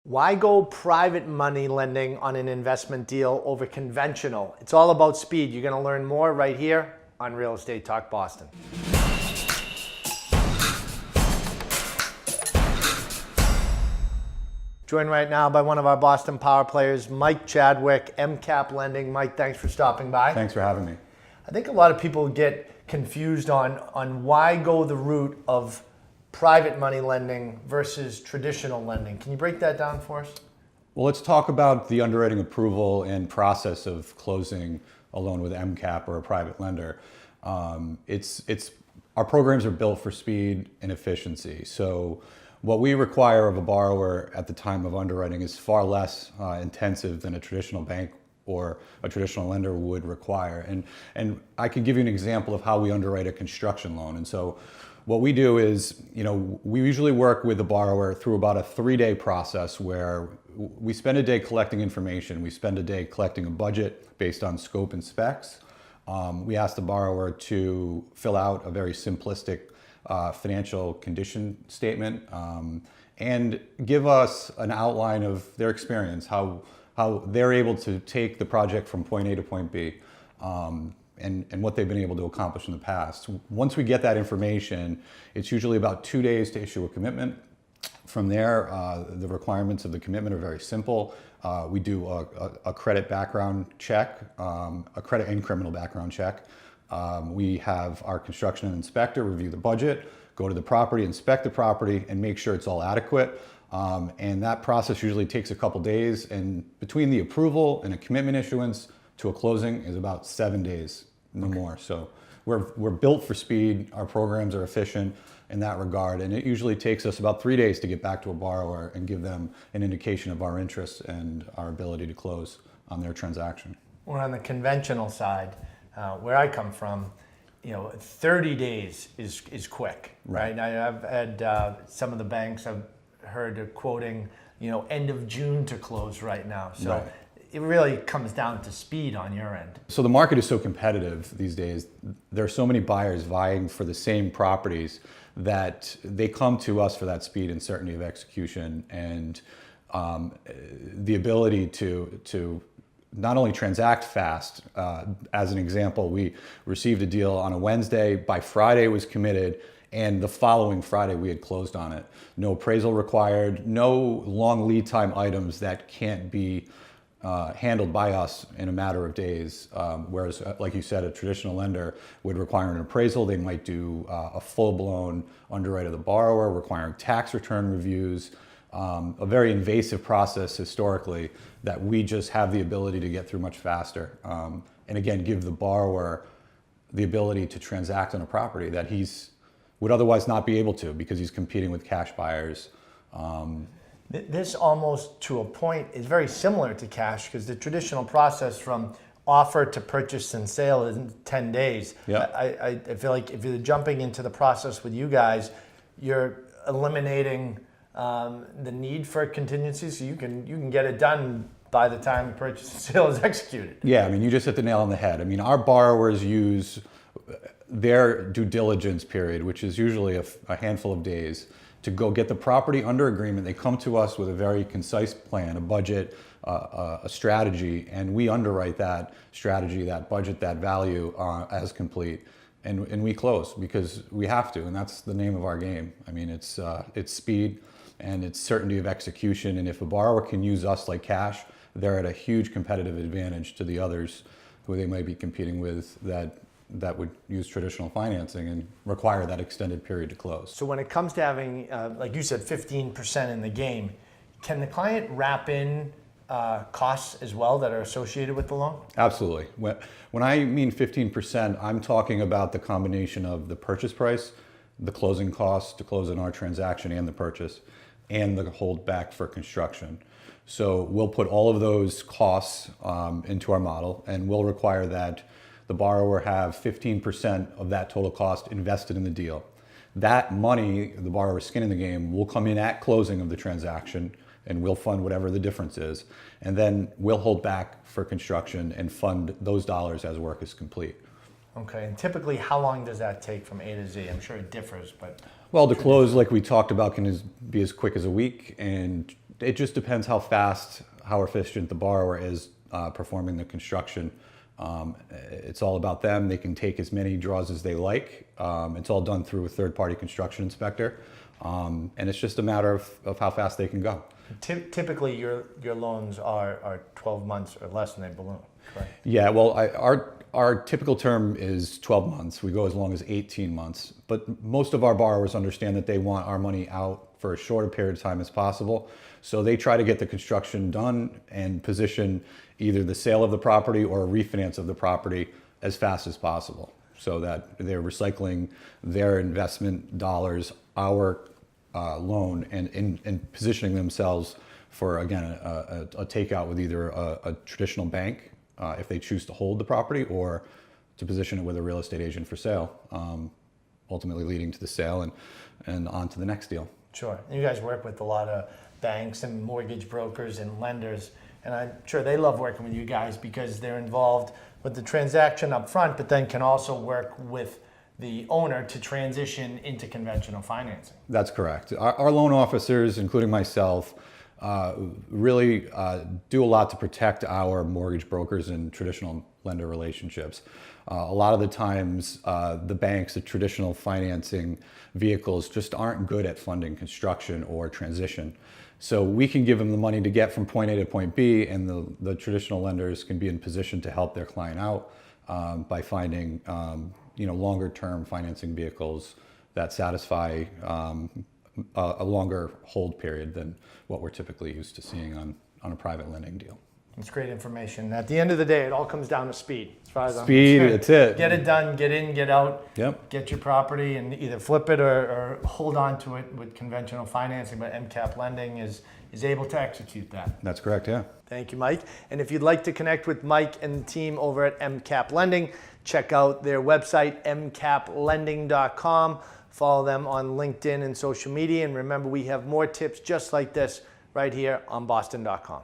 Why go private money lending on an investment deal over conventional? It's all about speed. You're going to learn more right here on Real Estate Talk Boston. Joined right now by one of our Boston power players, Mike Chadwick, EMCAP Lending. Mike, thanks for stopping by. Thanks for having me. I think a lot of people get confused on why go the route of private money lending versus traditional lending. Can you break that down for us? Well, let's talk about the underwriting approval and process of closing a loan with EMCAP or a private lender. Our programs are built for speed and efficiency. So what we require of a borrower at the time of underwriting is far less intensive than a traditional bank or a traditional lender would require. And I can give you an example of how we underwrite a construction loan. And so what we do is, we usually work with the borrower through about a 3-day process where we spend a day collecting information. We spend a day collecting a budget based on scope and specs. We ask the borrower to fill out a very simplistic financial condition statement and give us an outline of their experience, how they're able to take the project from point A to point B. And what they've been able to accomplish in the past. Once we get that information, it's usually about 2 days to issue a commitment. From there, the requirements of the commitment are very simple. We do a credit background check, a credit and criminal background check. We have our construction inspector review the budget, go to the property, inspect the property, and make sure it's all adequate. And that process usually takes a couple days. And between the approval and a commitment issuance to a closing is about 7 days, no more. So we're built for speed. Our programs are efficient in that regard. And it usually takes us about 3 days to get back to a borrower and give them an indication of our interest and our ability to close on their transaction. We're on the conventional side, where I come from, 30 days is quick, right? I've had some of the banks I've heard quoting, end of June to close right now. So. Right. It really comes down to speed on your end. So the market is so competitive these days. There are so many buyers vying for the same properties that they come to us for that speed and certainty of execution and the ability to not only transact fast. As an example, we received a deal on a Wednesday. By Friday it was committed, and the following Friday we had closed on it. No appraisal required, no long lead time items that can't be handled by us in a matter of days, whereas, like you said, a traditional lender would require an appraisal. They might do a full-blown underwrite of the borrower, requiring tax return reviews, a very invasive process historically that we just have the ability to get through much faster. And again, give the borrower the ability to transact on a property that would otherwise not be able to because he's competing with cash buyers. This almost to a point is very similar to cash because the traditional process from offer to purchase and sale is in 10 days. Yep. I feel like if you're jumping into the process with you guys, you're eliminating the need for contingencies, so you can get it done by the time the purchase and sale is executed. Yeah, you just hit the nail on the head. Our borrowers use their due diligence period, which is usually a handful of days, to go get the property under agreement. They come to us with a very concise plan, a budget, a strategy, and we underwrite that strategy, that budget, that value as complete. And we close because we have to, and that's the name of our game. It's speed and it's certainty of execution. And if a borrower can use us like cash, they're at a huge competitive advantage to the others who they might be competing with that would use traditional financing and require that extended period to close. So when it comes to having, like you said, 15% in the game, can the client wrap in costs as well that are associated with the loan? Absolutely. When I mean 15%, I'm talking about the combination of the purchase price, the closing costs to close on our transaction and the purchase, and the holdback for construction. So we'll put all of those costs into our model, and we'll require that the borrower have 15% of that total cost invested in the deal. That money, the borrower's skin in the game, will come in at closing of the transaction and we'll fund whatever the difference is. And then we'll hold back for construction and fund those dollars as work is complete. Okay, and typically how long does that take from A to Z? I'm sure it differs, but... Well, to close, like we talked about, can be as quick as a week, and It just depends how fast, how efficient the borrower is performing the construction. It's all about them. They can take as many draws as they like. It's all done through a third-party construction inspector. And it's just a matter of how fast they can go. Typically, your loans are 12 months or less and they balloon, correct? Yeah, well, our typical term is 12 months. We go as long as 18 months. But most of our borrowers understand that they want our money out for a shorter period of time as possible. So they try to get the construction done and position either the sale of the property or a refinance of the property as fast as possible, so that they're recycling their investment dollars, our loan, and positioning themselves for, again, a takeout with either a traditional bank if they choose to hold the property, or to position it with a real estate agent for sale, ultimately leading to the sale and on to the next deal. Sure. You guys work with a lot of banks and mortgage brokers and lenders, and I'm sure they love working with you guys because they're involved with the transaction up front, but then can also work with the owner to transition into conventional financing. That's correct. Our loan officers, including myself, really do a lot to protect our mortgage brokers and traditional lender relationships. A lot of the times, the banks, the traditional financing vehicles just aren't good at funding construction or transition. So we can give them the money to get from point A to point B, and the traditional lenders can be in position to help their client out by finding longer term financing vehicles that satisfy a longer hold period than what we're typically used to seeing on a private lending deal. It's great information. At the end of the day, it all comes down to speed. As far as Speed, I'm that's it. Get it done, get in, get out, Yep. get your property, and either flip it or hold on to it with conventional financing. But EMCAP Lending is able to execute that. That's correct, yeah. Thank you, Mike. And if you'd like to connect with Mike and the team over at EMCAP Lending, check out their website, emcaplending.com. Follow them on LinkedIn and social media. And remember, we have more tips just like this right here on boston.com.